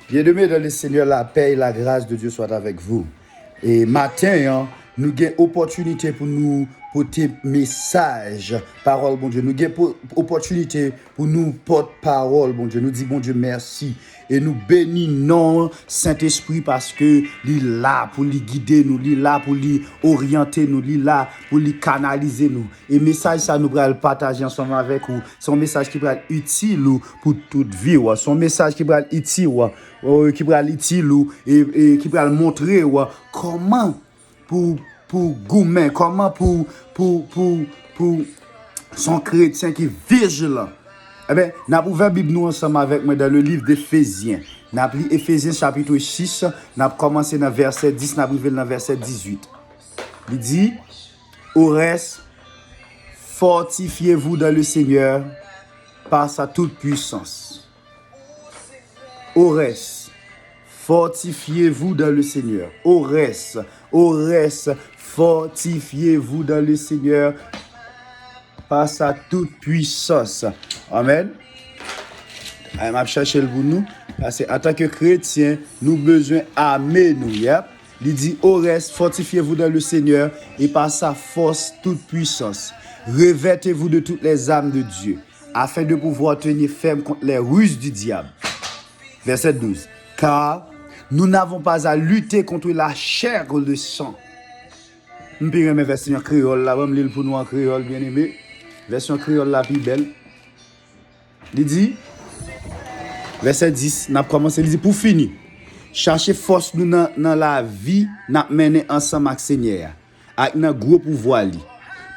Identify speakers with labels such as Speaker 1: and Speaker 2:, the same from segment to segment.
Speaker 1: Bien-aimés dans le Seigneur, la paix et la grâce de Dieu soient avec vous. Et matin, nous avons opportunité pour nous porter message, parole, bon Dieu. Nous avons opportunité pour nous porter parole, bon Dieu. Nous disons, bon Dieu, merci. Et nous bénissons Saint-Esprit parce que il est là pour lui guider nous, il est là pour lui orienter nous, il est là pour lui canaliser nous. Et message ça nous va le partager ensemble avec vous. C'est un message qui va être utile pour toute vie. C'est un message qui va être utile, qui va être utile et qui va montrer comment pour goumen, comment pour son chrétien qui est vigilant. Eh bien, nous avons ouvert la Bible nous ensemble avec moi dans le livre d'Éphésiens. Nous avons lu Éphésiens chapitre 6, nous avons commencé dans verset 10, nous avons arrivé dans verset 18. Il dit, au reste, fortifiez-vous dans le Seigneur par sa toute puissance. Au reste, fortifiez-vous dans le Seigneur. Au reste, fortifiez-vous dans le Seigneur par sa toute puissance. Amen. Je vais chercher le pour nous. Parce qu'en tant que chrétien, nous avons besoin d'aimer nous. Il dit, au reste, fortifiez-vous dans le Seigneur et par sa force toute puissance. Revêtez-vous de toutes les âmes de Dieu, afin de pouvoir tenir ferme contre les ruses du diable. Verset 12. Car nous n'avons pas à lutter contre la chair ou le sang. Je vais mettre version créole là, je vais lire pour nous en créole, bien aimé. Version créole la plus belle. Il dit, verset 10, nous avons commencé, il dit, pour finir, cherchez force nous dans la vie, nous mener ensemble avec le Seigneur, avec notre gros pouvoir.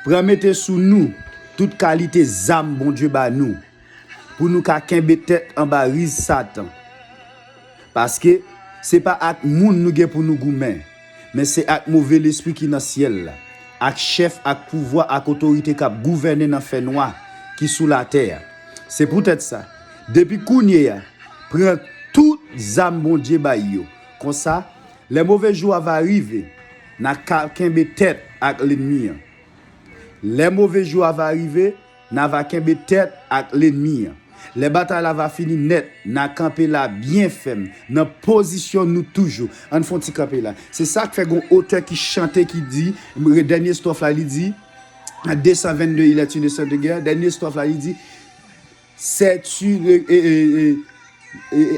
Speaker 1: Promettez sous nous toute qualité d'âme, bon Dieu, bah nous, pour nous qu'à tête en barise Satan. Parce que ce n'est pas avec moun nous pour nous goumen, mais c'est avec mauvais l'esprit qui est dans le ciel, avec chef, avec pouvoir, avec autorité qui a gouverné dans le fait noir qui est sous la terre. C'est peut-être ça. Depuis Kounye, prends toutes les âmes, bon Dieu, bayo. Comme ça, les mauvais jours vont arriver. N'a qu'un tête avec l'ennemi. Les mauvais jours vont arriver. N'a qu'un tête avec l'ennemi. Les batailles vont finir net. N'a campé là bien ferme. N'a position nous toujours. On fait petit camper là. C'est ça que fait un auteur qui chantait qui dit, le dernier strophe là, il dit, en 222, il est une de guerre. Dernier strophe là, il dit, c'est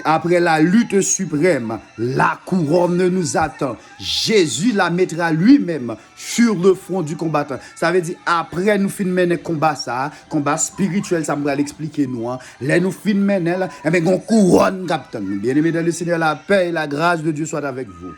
Speaker 1: après la lutte suprême, la couronne nous attend. Jésus la mettra lui-même sur le front du combattant. Ça veut dire, après nous fin mener combat ça, combat spirituel, ça me va l'expliquer nous. Là nous fin mener, et bien, on couronne, capitaine. Bien aimé dans le Seigneur, la paix et la grâce de Dieu soient avec vous.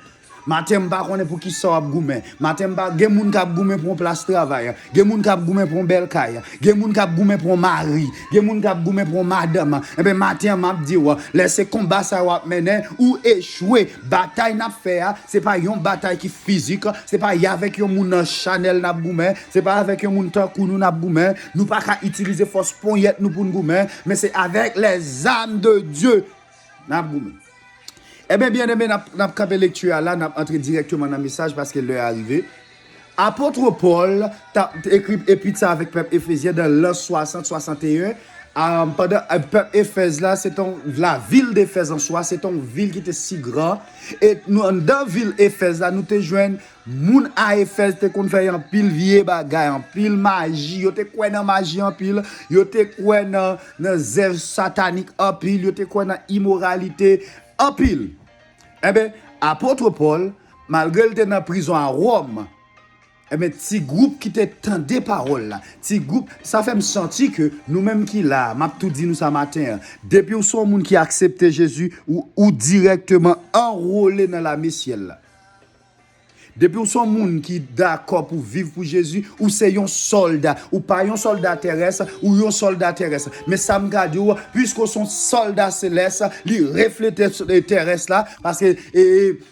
Speaker 1: Matin m'pa connait pour qui sort goumen. Matin m'pa gen moun k'ap goumen pour place travail. Gen moun k'ap goumen pour belle caille. Gen moun k'ap goumen pour mari. Gen moun k'ap goumen pour madame. Et ben matin m'a dit laissez combat ça va mener ou échouer. Bataille n'a fait c'est pas une bataille qui physique, c'est pas avec un moun Chanel n'a goumen, c'est pas avec un moun tankou nous n'a goumen. Nous pas qu'à utiliser force poignette nous pour goumen, mais c'est avec les âmes de Dieu n'a goumen. Eh bien, aimé, n'a pas lecture là, n'a entré directement dans le message parce qu'elle est arrivée. Apôtre Paul a écrit épître ça avec peuple Éphésien dans l'an 60-61. Pendant le peuple Éphèse là, c'est la ville d'Éphèse en soi, c'est une ville qui était si grande. Et nous, dans la ville d'Éphèse là, nous te joignons, moun à Éphèse, te qu'on fait un pile vieux bagay, un pile magie, yo te quoi dans magie en pile, yo te quoi dans zèv satanique en pile, yo te quoi dans immoralité en pile. Eh bien, apôtre Paul, malgré qu'il était dans la prison à Rome, eh bien, petit groupe qui était tant des paroles là, petit groupe, ça fait me sentir que nous-mêmes qui là, m'a tout dit nous ce matin, depuis où sont monde qui accepté Jésus ou directement enrôlé dans la mission là. Depuis où sont moun qui d'accord pour vivre pour Jésus ou c'est un soldat ou pas un soldat terrestre ou un soldat terrestre mais ça me garde puisque son soldat céleste li refléter les terrestres là parce que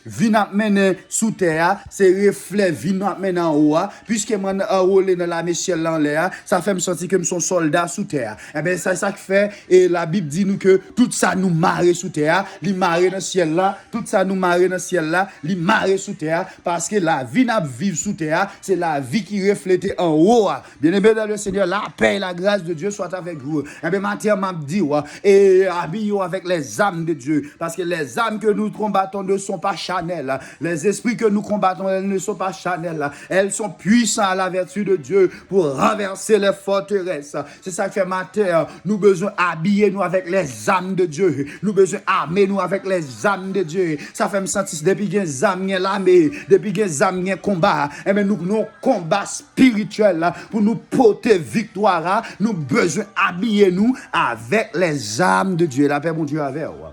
Speaker 1: vie n'a mené sous terre c'est reflet vie n'a mené en haut puisque moi enrôlé dans la michel en l'air ça fait me sentir comme son soldat sous terre et ben c'est ça qui fait et la Bible dit nous que tout ça nous marre sous terre li marre dans ciel là tout ça nous marre dans ciel là li marre sous terre parce que la vie n'a vivre sous terre, c'est la vie qui reflète en haut. Bien-aimé dans le Seigneur, la paix et la grâce de Dieu soient avec vous. Et bien, Matthieu m'a dit, et habillons avec les âmes de Dieu, parce que les âmes que nous combattons ne sont pas charnelles. Les esprits que nous combattons, elles ne sont pas charnelles. Elles sont puissantes à la vertu de Dieu pour renverser les forteresses. C'est ça que fait Matthieu. Nous besoin habiller nous avec les âmes de Dieu. Nous besoin armer nous avec les âmes de Dieu. Ça fait me sentir depuis que les âmes l'armée, depuis que les âmes combat, et bien nous combat spirituel pour nous porter victoire, nous besoin habiller nous avec les âmes de Dieu. La paix mon Dieu avec vous.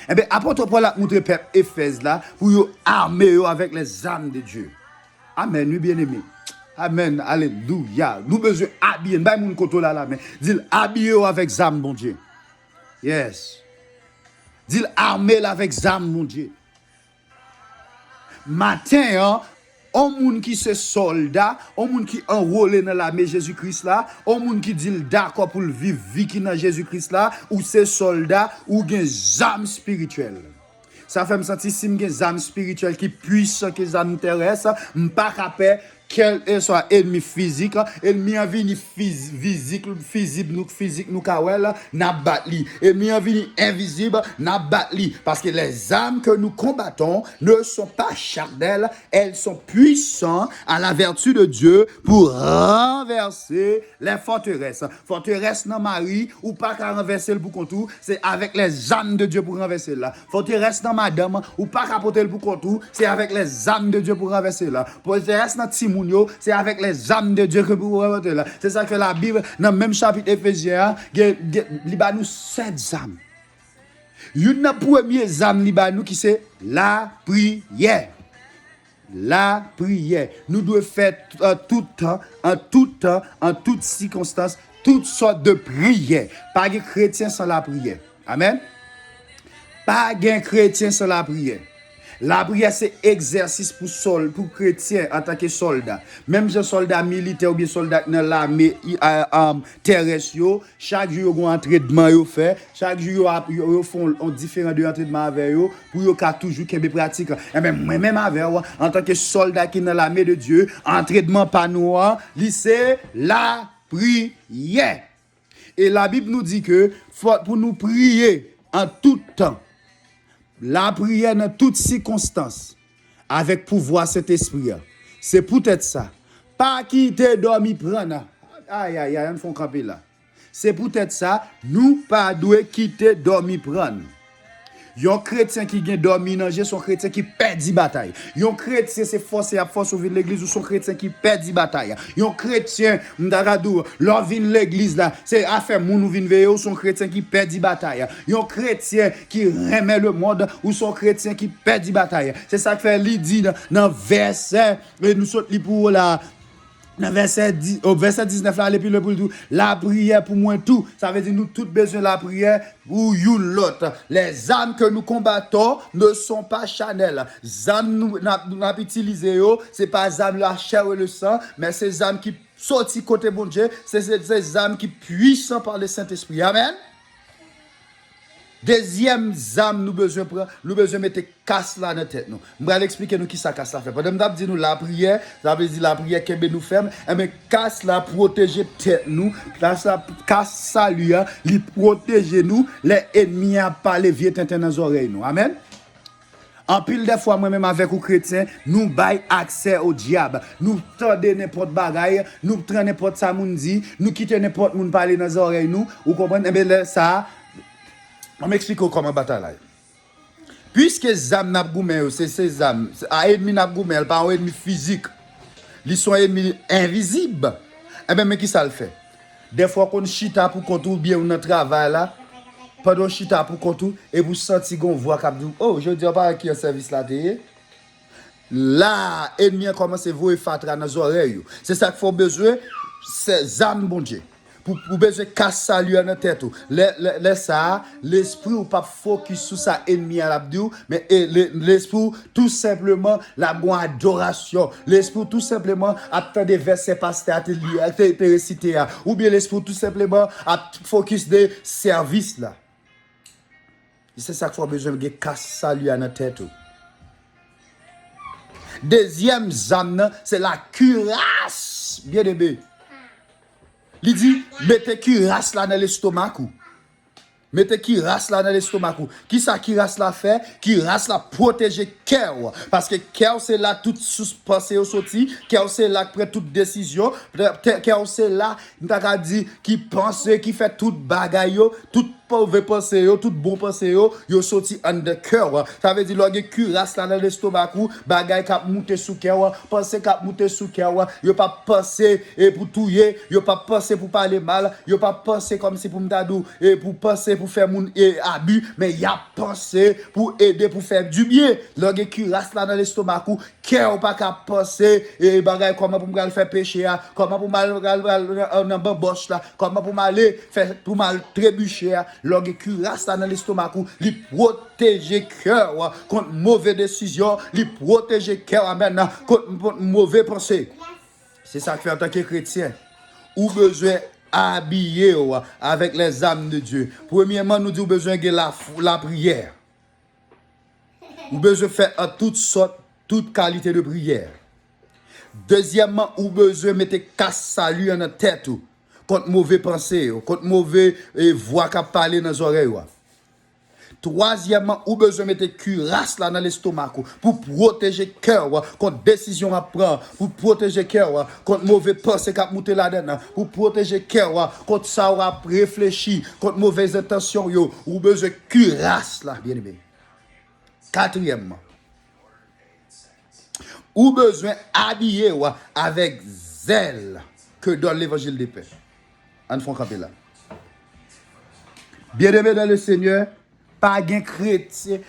Speaker 1: Eh bien, apôtre Paul a montré peuple Éphèse là pour armer avec les âmes de Dieu. Amen, nous bien-aimés. Amen, alléluia. Nous besoin habiller, pas mon côté là, mais dit habiller avec les âmes, mon Dieu. Yes. Dit armer avec les âmes, mon Dieu. Matin, on moun qui se soldat, on moun qui enrôlé dans l'armée Jésus-Christ là, on moun qui dit d'accord pour vivre vie qui dans Jésus-Christ là, ou c'est soldat ou gen âme spirituelle. Ça fait me sentir si m'gen âme spirituelle qui puissant que âme terrestre, m'pas capable quel soit ennemi physique, ennemi en vini physique nous kawel n'a batli, ennemi en vini invisible n'a batli, parce que les âmes que nous combattons ne sont pas charnelles, elles sont puissantes à la vertu de Dieu pour renverser les forteresses. Forteresse dans Marie ou pas qu'à renverser le bouc tout, c'est avec les âmes de Dieu pour renverser là. Forteresse dans madame ou pas qu'à porter le bouc tout, c'est avec les âmes de Dieu pour renverser là. Forteresse dans Timoun, c'est avec les âmes de Dieu que vous remontez là. C'est ça que fait la Bible dans le même chapitre Éphésiens, il a nous 7 âmes. Une première âme nous qui c'est la prière. La prière. Nous devons faire en tout temps, en toutes circonstances, toutes sortes de prières. Pas de chrétien sans la prière. Amen. Pas de chrétien sans la prière. La prière, c'est exercice pour chrétien en tant que soldat. Même si soldat militaire ou bien soldat dans l'armée terrestre, chaque jour, ils ont un entraînement, chaque jour, ils font différents entraînements avec eux pour qu'ils toujours qu'ils pratiquent. Et même avec eux, en tant que soldat qui est dans l'armée de Dieu, entraînement pas noir, c'est la prière. Et la Bible nous dit que pour nous prier en tout temps, la prière dans toutes circonstances, avec pouvoir cet esprit. C'est peut-être ça. Pas quitter dormi prendre. Aïe, aïe, aïe, on fait camper là. C'est peut-être ça. Nous pas doué quitter dormi prendre. Yon chrétien qui gagne dormi nanger, son chrétien qui perd di bataille. Yon chrétien c'est forcé à force ouvrir l'église ou son chrétien qui perd di bataille. Yon chrétien m'dagadou, l'on vinn l'église là, c'est affaire moun ou vinn veiller ou son chrétien qui perd di bataille. Yon chrétien qui remet le monde ou son chrétien qui perd di bataille. C'est ça que fait li dit dans verset nous saute li pour la dans verset 19 là, et puis le pour tout, la prière pour moi tout, ça veut dire nous tous besoin de la prière pour you l'autre. Les âmes que nous combattons ne sont pas charnelles. Les âmes nous n'a utilisé c'est pas âmes la chair et le sang, mais ces âmes qui sortent côté bon Dieu, c'est ces âmes qui puissent par le Saint-Esprit. Amen. Deuxième âme nous besoin mettre casse là dans la tête nous. Je vais expliquer nous qui ça casse là fait. Pendant que dit nous la prière, ça veut dire la prière qui nous ferme, mais casse là protéger tête nous, casse ça lui li protéger nous les ennemis à pas les vieux tintin dans oreilles nous. Amen. En pile des fois moi-même avec les chrétiens, nous bail accès au diable. Nous tendez n'importe bagaille, nous traîner n'importe ça moun dit, nous quitter n'importe moun parler dans oreilles nous. Vous comprenez bien ça. On m'explique comment bataille. Puisque les âmes n'a goumé, c'est ces âmes, ennemi n'a goumé, pas un ennemi physique. Ils sont ennemis invisibles. Eh bien, mais qui ça le fait? Des fois qu'on chita pour qu'on trouve bien notre travail là, pendant chita pour qu'on trouve et vous sentez qu'on voit comme dit oh, je dis pas qui un service là derrière. Là, ennemi commence à voir fatra dans les oreilles. C'est ça qu'il faut besoin, ces âmes bon Dieu. Pour besoin casser ça lui dans la tête. L'esprit ou pas focus sur sa ennemi à l'abdou, mais l'esprit tout simplement la bonne adoration. L'esprit tout simplement attendre des versets pasteur à te réciter ou bien l'esprit tout simplement à focus des services là. C'est ça qu'il faut besoin de casser ça lui dans la tête. Deuxième zam, c'est la cuirasse. Bien aimé. Il dit, mettez cuirasse là dans l'estomac. Mettez cuirasse là dans l'estomac. Qui ça cuirasse là fait? Cuirasse là protéger cœur. Parce que cœur c'est là toute pensée au sorti. Cœur c'est là qui prend toute décision. Cœur c'est là, t'as dit, qui pense, qui fait toute bagaille, toute mauvais pensée, toute bon pensée, yo sorti en de cœur. Ça veut dire, lorsque cuirasse là dans l'estomac, bagaille cap monter sous cœur, pensée cap monter sous cœur, yo pas penser pour touiller, yo pas penser pour parler mal, yo pas penser comme si pour m'tadou et pour penser pour faire mon abus, mais y a pensé pour aider pour faire du bien. Lorsque cuirasse là dans l'estomac, cœur pas cap penser et bagaille comment pour me faire pécher, comment pour mal dans bamboche là, comment pour m'aller faire pour mal trébucher. Lorsque cuirasse là dans l'estomac, il protège cœur contre mauvaise décision, il protège cœur maintenant contre mauvaise pensée. C'est ça que fait en tant que chrétien. Ou besoin habiller avec les âmes de Dieu. Premièrement, nous avons besoin de la prière. Ou besoin de faire en toutes sortes, toute qualité de prière. Deuxièmement, ou besoin de mettre casse salut dans la tête contre mauvais pensées, contre mauvais voix qui parlent dans les oreilles. Troisièmement, ou besoin de mettre cuirasse là dans l'estomac pour protéger le cœur contre décision à prendre, pour protéger le cœur contre mauvais pensées qui monter là-dedans, pour protéger le cœur contre ça on a réfléchi, contre mauvaises intentions, ou besoin de cuirasse là, bien aimé. Quatrièmement, ou besoin habiller avec zèle que donne l'évangile de paix. En font camper là. Bien aimé dans le Seigneur, pas un chrétien.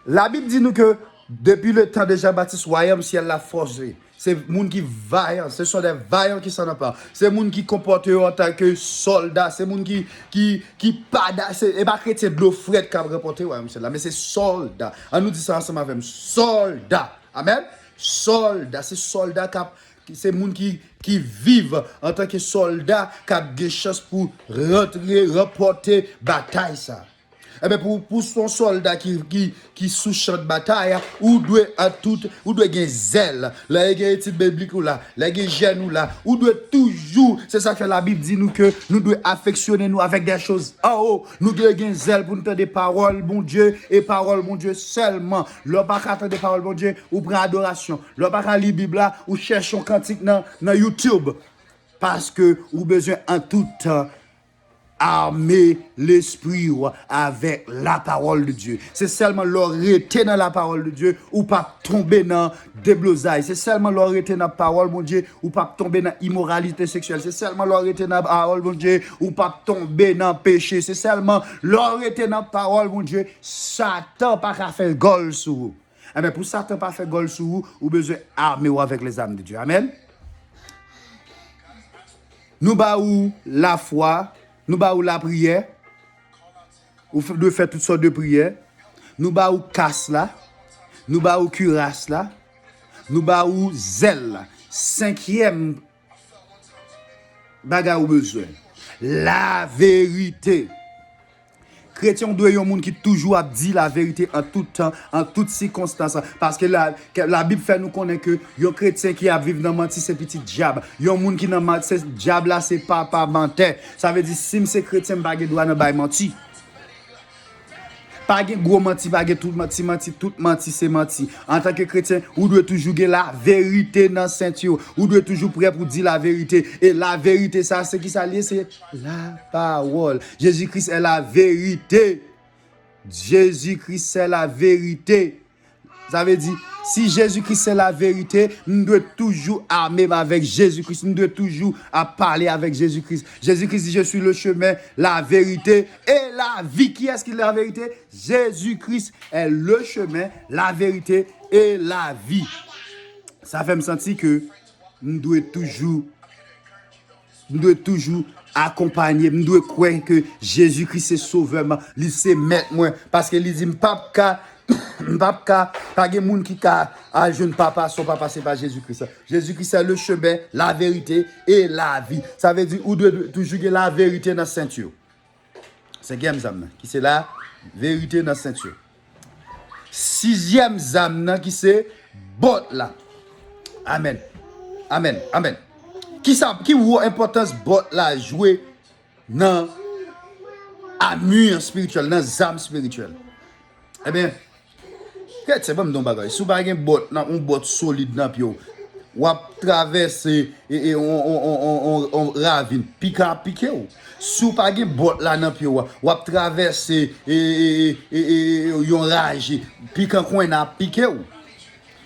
Speaker 1: La Bible dit nous que depuis le temps de Jean-Baptiste, royaume ciel l'a forgé. C'est les gens qui vaillent, ce sont des vaillants qui s'en emparent. C'est les gens qui comportent en tant que soldats, c'est les gens qui pas, et pas chrétien de l'eau frette qui a reporté royaume ciel là, mais c'est soldats. On nous dit ça ensemble avec soldats. Amen. Soldats, c'est soldats c'est les gens qui vivent en tant que soldats qui ont des chances pour rentrer, reporter bataille ça. Eh bien, pour son soldat qui sous champ de bataille, ou doit gagner zèle, là, il y a une petite biblique là, là, il y a genou là, ou doit toujours, c'est ça que la Bible dit nous que nous devons affectionner nous avec des choses en haut, nous devons gagner zèle pour nous entendre des paroles, bon Dieu, et paroles, bon Dieu seulement. L'on pas entendre des paroles, bon Dieu, ou prend adoration. L'on pas lire la Bible là, ou cherche un cantique dans YouTube. Parce que, ou besoin en tout temps, armer l'esprit avec la parole de Dieu. C'est seulement l'arrêter dans la parole de Dieu ou pas tomber dans des blosailles. C'est seulement l'arrêter dans la parole, mon Dieu, ou pas tomber dans l'immoralité sexuelle. C'est seulement l'arrêter dans la parole, mon Dieu, ou pas tomber dans le péché. C'est seulement l'arrêter dans la parole, mon Dieu. Satan pas qu'à faire gol sur vous. Eh bien, pour Satan pas faire gol sur vous, vous besoin armer avec les âmes de Dieu. Amen. Nous baou la foi. Nous baou la prière. Ou de faire toutes sortes de prières. Nous baou casse là. Nous baou cuirasse là. Nous baou zèle là. Cinquième bagarre ou besoin. La vérité. Chrétien doit être un monde qui toujours a dit la vérité en tout temps, en toutes circonstances. Parce que la Bible fait nous connaître que un chrétien qui a vécu dans menti, c'est petit diable. Un monde qui dans menti, c'est diable là, c'est pas menteur. Ça veut dire si c'est chrétien, pas de droit de mentir. Pas de gros menti, pas de tout menti, c'est menti. En tant que chrétien, vous devez toujours dire la vérité dans ceinture. Vous devez toujours prêt pour dire la vérité. Et la vérité, ça, c'est qui ça lié, c'est la parole. Jésus-Christ est la vérité. Jésus-Christ est la vérité. Ça veut dire, si Jésus-Christ est la vérité, nous devons toujours armer avec Jésus-Christ. Nous devons toujours parler avec Jésus-Christ. Jésus-Christ dit, je suis le chemin, la vérité et la vie. Qui est-ce qui est la vérité? Jésus-Christ est le chemin, la vérité et la vie. Ça fait me sentir que nous devons toujours accompagner, nous devons croire que Jésus-Christ est sauveur, il c'est maître moi. Parce que il dit, pas de monde qui a jeune papa, son papa c'est pas Jésus-Christ. Jésus-Christ c'est le chemin, la vérité et la vie. Ça veut dire ou doit toujours la vérité dans la ceinture. Cinquième zam qui c'est la vérité dans la ceinture. Sixième zam qui c'est bot là. Amen. Amen. Amen. Qui a importance bot là jouer dans armure spirituelle, dans âme spirituelle? Eh bien, c'est pas mon bagage. Si vous avez un bot solide dans pied, ou traverser et on ravine, piquer. Si vous avez un bot là dans pied, ou traverser et on rage, piquer coin na piquer.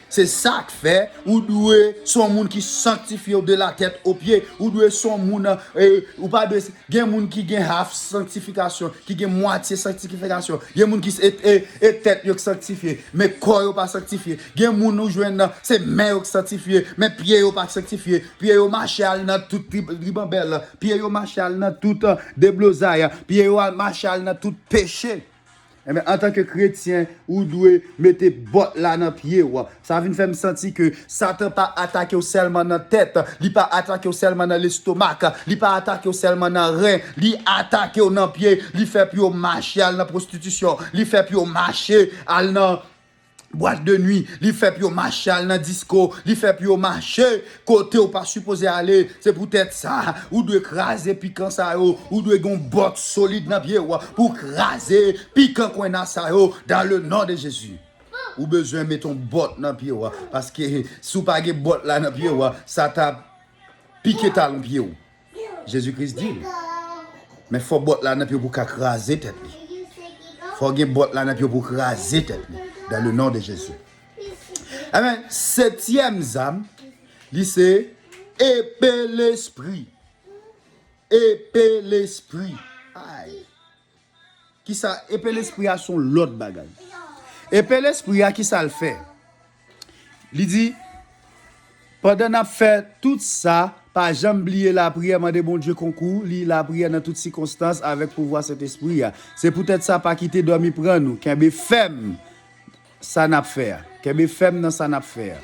Speaker 1: C'est ça que fait, ou doit son monde qui sanctifie de la tête aux pieds, ou doit son monde, ou pas de, gen monde qui gen half sanctification, qui gen moitié sanctification, gen monde qui est tête yo sanctifié, mais corps yo pas sanctifié, gen monde nous joindre c'est main yo sanctifié, mais pied yo pas sanctifié, pied yo marcher dans tout ribambelle, pied yo marcher dans tout déblosaille, pied yo marcher dans tout péché. Eh bien, en tant que chrétien, vous devez mettre bot là dans le pied. Ça vient faire me sentir que Satan pas attaqué seulement dans la tête, il pas attaqué seulement dans l'estomac, il pas attaqué seulement dans le rein, il attaqué dans le pied, il fait plus marcher dans la prostitution, il fait plus marcher dans boîte de nuit, il fait plus marcher dans disco, il fait plus marcher côté ou pas supposé aller, c'est peut-être ça ou doit craser piquant ça ou doit gon botte solide dans pied pour craser piquant coin ça dans le nom de Jésus. Ou besoin mettre ton botte dans pied parce que si ou pas ge botte là dans pied ça t'a piqué talon pied. Jésus-Christ dit. Mais faut botte là dans pied pour craser tête. Faut ge botte là dans pied pour craser tête. Dans le nom de Jésus. Amen. Septième âme, c'est épée l'esprit. Épée l'esprit. Aïe. Qui ça? Épée l'esprit a son l'autre bagage. Épée l'esprit a qui ça le fait? Il dit, pendant qu'on a fait tout ça, pas jamais oublier la prière, demander bon Dieu concours, la prière dans toutes circonstances avec pouvoir cet esprit. C'est peut-être ça pas quitter dormir prendre nous, qu'un femme. Ça n'a pas fait. Qu'est-ce femme dans ça n'a pas fait.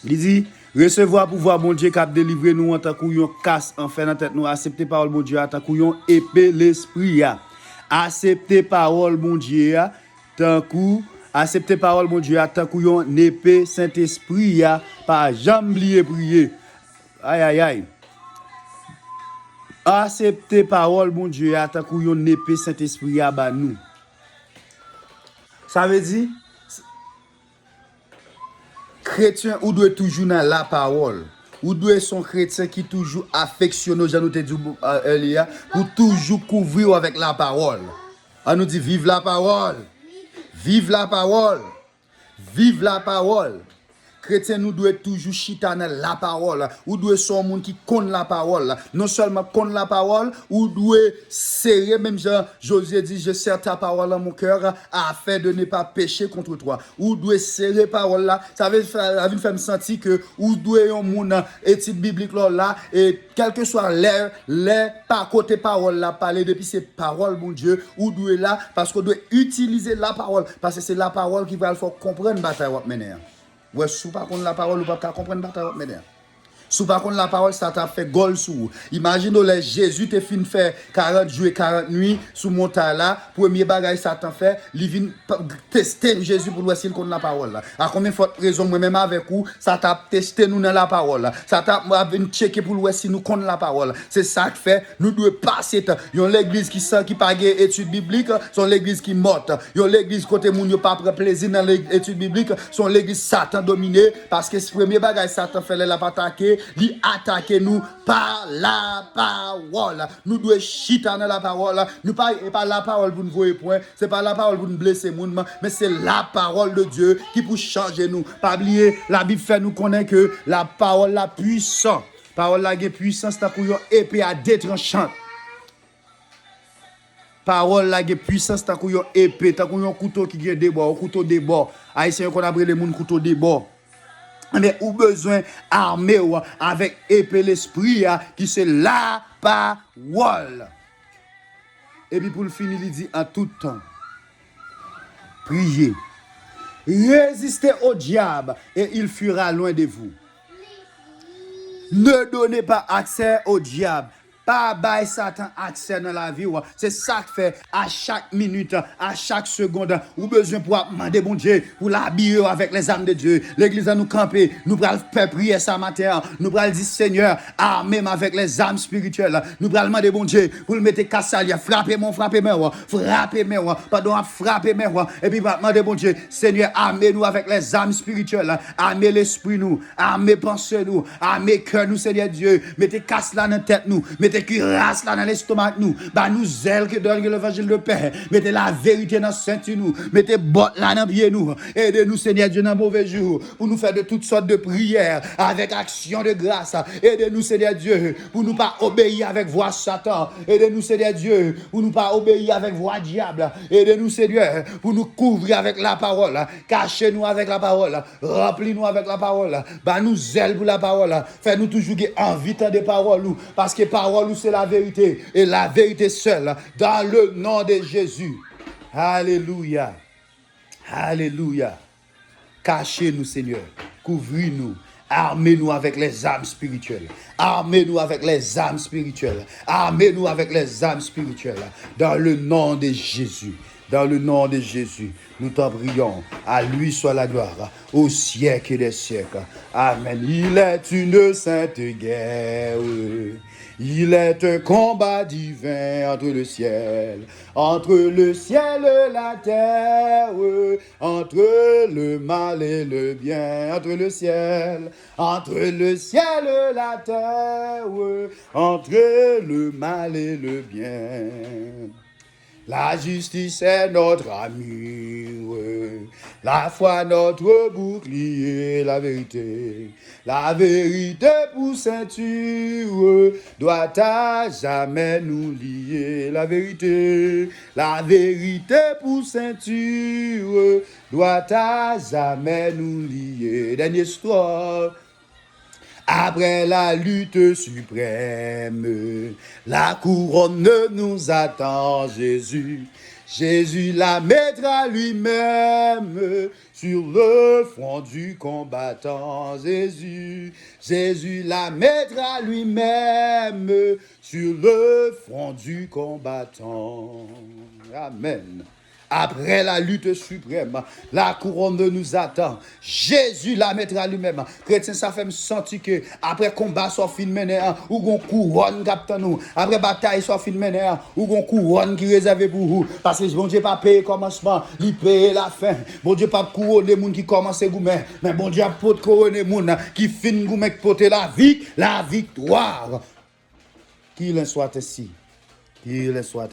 Speaker 1: Il dit recevoir pouvoir bon Dieu qui a délivré nous en tant qu'on casse en fait dans tête nous accepter parole bon Dieu en tant qu'on épée l'esprit accepter parole bon Dieu tant qu'on accepter parole bon Dieu en tant qu'on épée Saint-Esprit pas jamais oublier prier. Aïe. Accepter parole bon Dieu en tant qu'on épée Saint-Esprit ba nous. Ça veut dire, chrétien, ou doit toujours dans la parole. Ou doit son chrétien qui toujours affectionne, j'en ai dit earlier, pour toujours couvrir avec la parole. On nous dit, vive la parole. Vive la parole. Vive la parole. Chrétien nous doit toujours chita dans la parole ou doit son monde qui connaît la parole non seulement connaît la parole ou doit serrer même Jean Josué dit je serre ta parole dans mon cœur afin de ne pas pécher contre toi ou doit serrer parole là ça veut faire me sentir que ou doit un monde étude biblique là et quel que soit les pas côté parole là parler depuis ces paroles mon Dieu ou doit là parce qu'on doit utiliser la parole parce que c'est la parole qui va le faire comprendre bataille mener. Ouais, si pas qu'on la parole, ou pas comprendre bataille mener. Si pas qu'on la parole, ça t'a fait gol sous. Imagine les Jésus te fin fait 40 jours et 40 nuits sous montagne là, premier bagage ça t'a fait, il vient tester Jésus pour voir s'il connaît la parole là. À combien fois raison moi même avec vous, ça t'a testé nous dans la parole là. Ça t'a venir checker pour voir si nous connaît la parole. C'est ça que fait, nous devons passer yon l'église qui pas étude biblique, son l'église qui morte. Yon l'église côté moun yo pas prend plaisir dans l'étude biblique, son l'église Satan dominé parce que ce premier bagage Satan fait la attaquer li attaquer nous par la parole. Nous devons chita dans la parole. Nous pas la parole pour nous voir point, c'est pas la parole pour nous blesser monde, mais c'est la parole de Dieu qui peut changer nous. Pas oublier, la Bible fait nous connaître que la parole la puissante. Parole la puissance ta couillon épée à détranchante. Parole la puissance ta couillon épée, ta couillon couteau qui vient des bords, couteau des bords. Haïtien qu'on appelle les monde couteau des bords. Mais ou besoin armé avec épée l'esprit qui c'est la parole. Et puis pour le finir il dit en tout temps priez, résistez au diable et il fuira loin de vous. Ne donnez pas accès au diable. Pas bail Satan accès dans la vie. C'est ça que fait à chaque minute, à chaque seconde, ou besoin pour demander bon Dieu, pour l'habiller avec les âmes de Dieu. L'église a nous camper, nous pral faire prier ça matin, nous pral dire Seigneur, armez avec les âmes spirituelles. Nous pral demander bon Dieu pour le mettre cassalia, frappez-moi, pardon, frappez-moi, et puis demander bon Dieu, Seigneur, armez-nous avec les âmes spirituelles, armez l'esprit nous, armez pensée nous, armez cœur nous, Seigneur Dieu, mettez casse là dans la tête nous, mettez cuirasse là dans l'estomac nous, bah nous zèle que donne l'évangile de paix, mettez la vérité dans la ceinture nous, mettez botte là dans pied nous, aidez-nous Seigneur Dieu dans mauvais jours, pour nous faire de toutes sortes de prières, avec action de grâce, aidez-nous Seigneur Dieu, pour nous pas obéir avec voix Satan, aidez-nous Seigneur Dieu, pour nous pas obéir avec voix diable, aidez-nous Seigneur, pour nous couvrir avec la parole, cachez-nous avec la parole, remplis-nous avec la parole, bah nous zèle pour la parole, fais-nous toujours envie de parole, parce que parole c'est la vérité, et la vérité seule, dans le nom de Jésus. Alléluia. Alléluia. Cachez-nous Seigneur, couvrez-nous. Armez-nous avec les âmes spirituelles. Armez-nous avec les âmes spirituelles. Armez-nous avec les âmes spirituelles. Dans le nom de Jésus. Dans le nom de Jésus, nous t'en prions. À lui soit la gloire, au siècle des siècles. Amen. Il est une sainte guerre. Il est un combat divin entre le ciel et la terre, entre le mal et le bien, entre le ciel et la terre, entre le mal et le bien. La justice est notre ami, la foi notre bouclier, la vérité pour ceinture, doit à jamais nous lier. La vérité pour ceinture, doit à jamais nous lier. Dernière histoire. Après la lutte suprême, la couronne nous attend, Jésus. Jésus la mettra lui-même sur le front du combattant. Jésus la mettra lui-même sur le front du combattant. Amen. Après la lutte suprême, la couronne nous attend. Jésus la mettra lui-même. Chrétien, ça fait me sentir que après combat soit fin mené, ou gon couronne capte nous. Après bataille soit fin mené, ou gon couronne qui réservé pour vous. Parce que bon Dieu pas payer commencement, il paye la fin. Bon Dieu pas couronner les gens qui commencent gourmet, mais bon Dieu pas couronner les gens qui fin gourmet porter la vie, la victoire. Qu'il en soit ainsi. Qu'il en soit